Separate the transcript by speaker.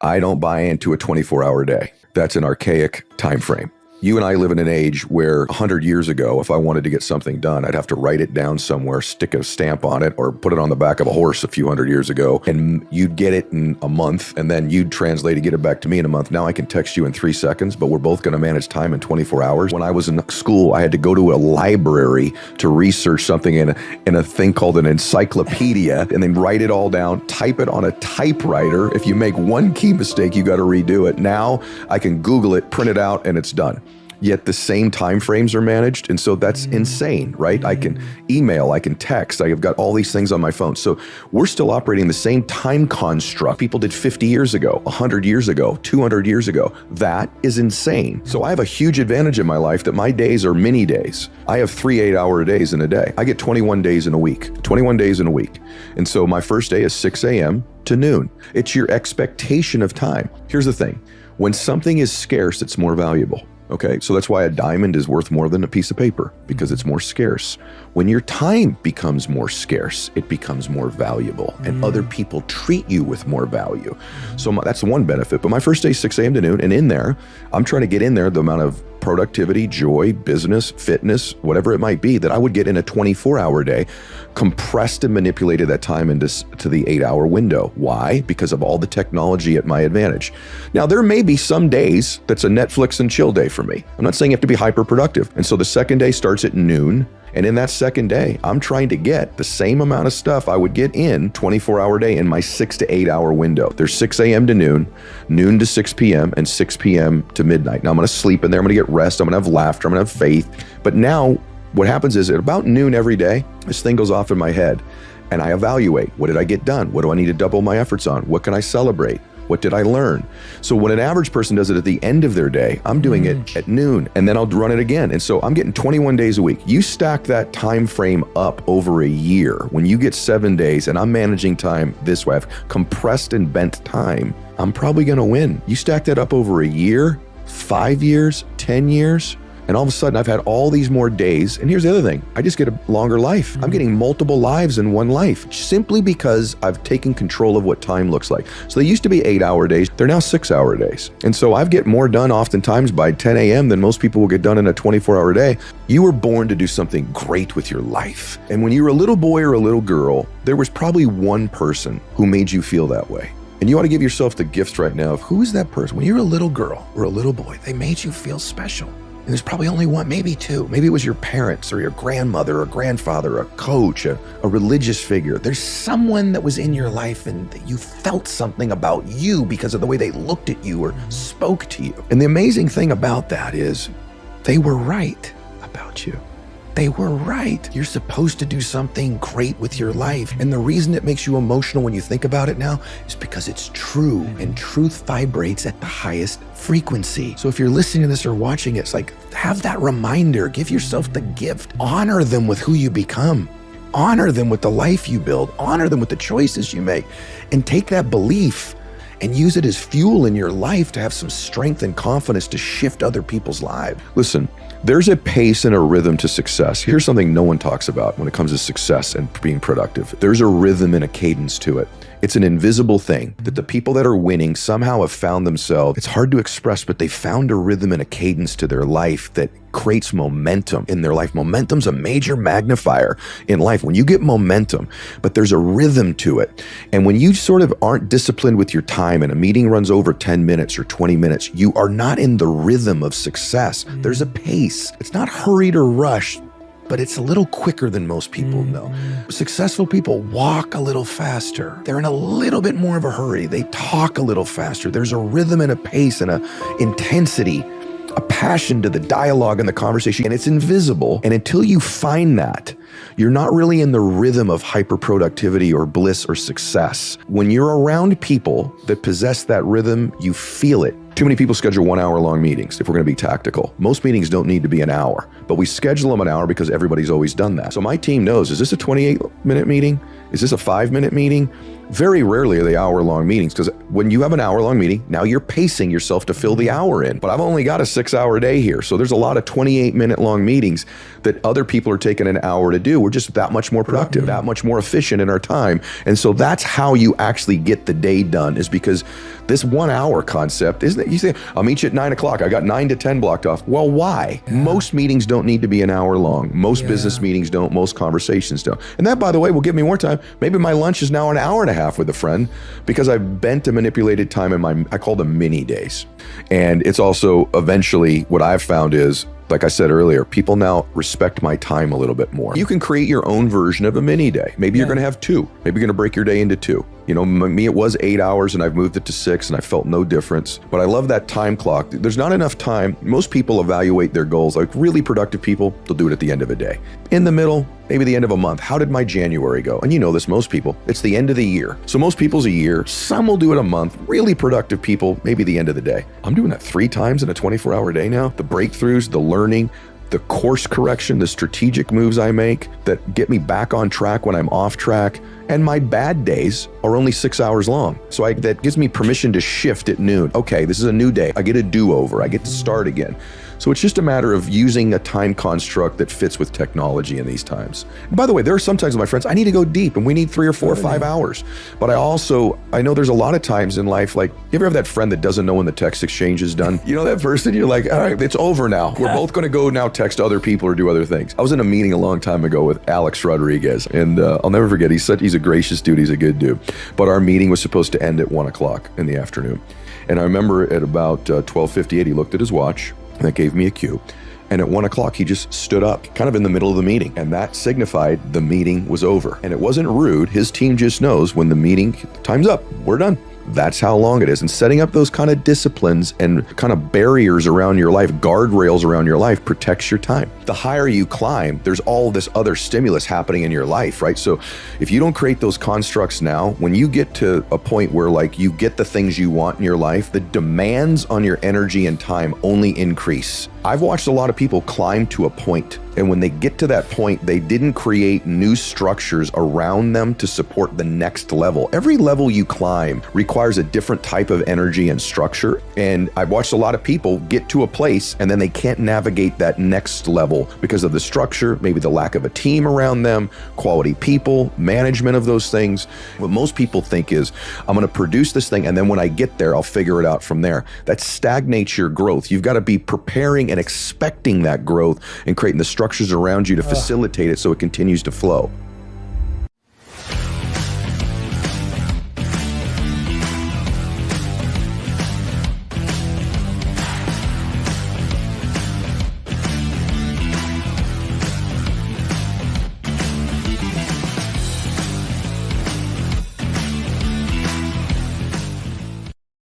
Speaker 1: I don't buy into a 24-hour day. That's an archaic time frame. You and I live in an age where 100 years ago, if I wanted to get something done, I'd have to write it down somewhere, stick a stamp on it, or put it on the back of a horse a few hundred years ago, and you'd get it in a month, and then you'd translate it, get it back to me in a month. Now I can text you in 3 seconds, but we're both going to manage time in 24 hours. When I was in school, I had to go to a library to research something in a thing called an encyclopedia, and then write it all down, type it on a typewriter. If you make one key mistake, you got to redo it. Now I can Google it, print it out, and it's done. Yet the same time frames are managed. And so that's insane, right? I can email, I can text, I have got all these things on my phone. So we're still operating the same time construct people did 50 years ago, 100 years ago, 200 years ago. That is insane. So I have a huge advantage in my life that my days are mini days. I have 3 8-hour days in a day. I get 21 days in a week, 21 days in a week. And so my first day is 6 a.m. to noon. It's your expectation of time. Here's the thing. When something is scarce, it's more valuable. Okay, so that's why a diamond is worth more than a piece of paper, because it's more scarce. When your time becomes more scarce, it becomes more valuable, and other people treat you with more value. So that's one benefit. But my first day is 6 a.m. to noon, and in there, I'm trying to get in there the amount of productivity, joy, business, fitness, whatever it might be that I would get in a 24-hour day, compressed and manipulated that time into the 8-hour window. Why? Because of all the technology at my advantage. Now, there may be some days that's a Netflix and chill day for me. I'm not saying you have to be hyper productive. And so the second day starts at noon. And in that second day, I'm trying to get the same amount of stuff I would get in 24-hour day in my 6 to 8-hour window. There's 6 a.m. to noon, noon to 6 p.m., and 6 p.m. to midnight. Now I'm gonna sleep in there, I'm gonna get rest, I'm gonna have laughter, I'm gonna have faith. But now what happens is at about noon every day, this thing goes off in my head and I evaluate, what did I get done? What do I need to double my efforts on? What can I celebrate? What did I learn? So when an average person does it at the end of their day, I'm doing it at noon, and then I'll run it again. And so I'm getting 21 days a week. You stack that time frame up over a year. When you get 7 days and I'm managing time this way, I've compressed and bent time, I'm probably gonna win. You stack that up over a year, 5 years, 10 years, and all of a sudden I've had all these more days. And here's the other thing, I just get a longer life. I'm getting multiple lives in one life simply because I've taken control of what time looks like. So they used to be 8-hour days, they're now 6-hour days. And so I get more done oftentimes by 10 a.m. than most people will get done in a 24-hour day. You were born to do something great with your life. And when you were a little boy or a little girl, there was probably one person who made you feel that way. And you ought to give yourself the gift right now of who is that person? When you were a little girl or a little boy, they made you feel special. And there's probably only one, maybe two. Maybe it was your parents or your grandmother or grandfather, a coach, a religious figure. There's someone that was in your life and that you felt something about you because of the way they looked at you or spoke to you. And the amazing thing about that is they were right about you. They were right. You're supposed to do something great with your life. And the reason it makes you emotional when you think about it now is because it's true, and truth vibrates at the highest frequency. So if you're listening to this or watching it, it's like, have that reminder, give yourself the gift, honor them with who you become, honor them with the life you build, honor them with the choices you make, and take that belief and use it as fuel in your life to have some strength and confidence to shift other people's lives. Listen, there's a pace and a rhythm to success. Here's something no one talks about when it comes to success and being productive. There's a rhythm and a cadence to it. It's an invisible thing that the people that are winning somehow have found themselves. It's hard to express, but they found a rhythm and a cadence to their life that creates momentum in their life. Momentum's a major magnifier in life. When you get momentum, but there's a rhythm to it. And when you sort of aren't disciplined with your time and a meeting runs over 10 minutes or 20 minutes, you are not in the rhythm of success. There's a pace. It's not hurried or rushed, but it's a little quicker than most people know. Successful people walk a little faster. They're in a little bit more of a hurry. They talk a little faster. There's a rhythm and a pace and a intensity, a passion to the dialogue and the conversation, and it's invisible. And until you find that, you're not really in the rhythm of hyperproductivity or bliss or success. When you're around people that possess that rhythm, you feel it. Too many people schedule 1-hour-long meetings if we're gonna be tactical. Most meetings don't need to be an hour, but we schedule them an hour because everybody's always done that. So my team knows, is this a 28-minute meeting? Is this a 5-minute meeting? Very rarely are they hour-long meetings, because when you have an hour-long meeting, now you're pacing yourself to fill the hour in. But I've only got a 6-hour day here, so there's a lot of 28-minute long meetings that other people are taking an hour to do. We're just that much more productive, that much more efficient in our time. And so that's how you actually get the day done, is because this 1 hour concept, isn't it? You say, I'll meet you at 9 o'clock. I got 9 to 10 blocked off. Well, why? Most meetings don't need to be an hour long. Most business meetings don't. Most conversations don't. And that, by the way, will give me more time. Maybe my lunch is now an hour and a half with a friend because I've bent and manipulated time in I call them mini days. And it's also eventually what I've found is, like I said earlier, people now respect my time a little bit more. You can create your own version of a mini day. Maybe you're going to have 2. Maybe you're going to break your day into 2. You know, me, it was 8 hours and I've moved it to 6 and I felt no difference. But I love that time clock. There's not enough time. Most people evaluate their goals, like really productive people, they'll do it at the end of a day. In the middle, maybe the end of a month. How did my January go? And you know this, most people, it's the end of the year. So most people's a year, some will do it a month. Really productive people, maybe the end of the day. I'm doing that 3 times in a 24-hour day now. The breakthroughs, the learning, the course correction, the strategic moves I make that get me back on track when I'm off track. And my bad days are only 6 hours long. So that gives me permission to shift at noon. Okay, this is a new day. I get a do-over. I get to start again. So it's just a matter of using a time construct that fits with technology in these times. And by the way, there are sometimes, my friends, I need to go deep and we need 3 or 4 or 5 hours. But I know there's a lot of times in life, like, you ever have that friend that doesn't know when the text exchange is done? You know that person, you're like, all right, it's over now. We're both gonna go now text other people or do other things. I was in a meeting a long time ago with Alex Rodriguez, and I'll never forget, he's a gracious dude, he's a good dude. But our meeting was supposed to end at 1 o'clock in the afternoon. And I remember at about 12:58, he looked at his watch, and that gave me a cue. And at 1 o'clock, he just stood up, kind of in the middle of the meeting. And that signified the meeting was over. And it wasn't rude. His team just knows when the meeting, time's up, we're done. That's how long it is. And setting up those kind of disciplines and kind of barriers around your life, guardrails around your life, protects your time. The higher you climb, there's all this other stimulus happening in your life, right? So if you don't create those constructs now, when you get to a point where like you get the things you want in your life, the demands on your energy and time only increase. I've watched a lot of people climb to a point, and when they get to that point, they didn't create new structures around them to support the next level. Every level you climb requires a different type of energy and structure. And I've watched a lot of people get to a place and then they can't navigate that next level because of the structure, maybe the lack of a team around them, quality people, management of those things. What most people think is, I'm going to produce this thing, and then when I get there, I'll figure it out from there. That stagnates your growth. You've got to be preparing and expecting that growth and creating the structures around you to facilitate it so it continues to flow.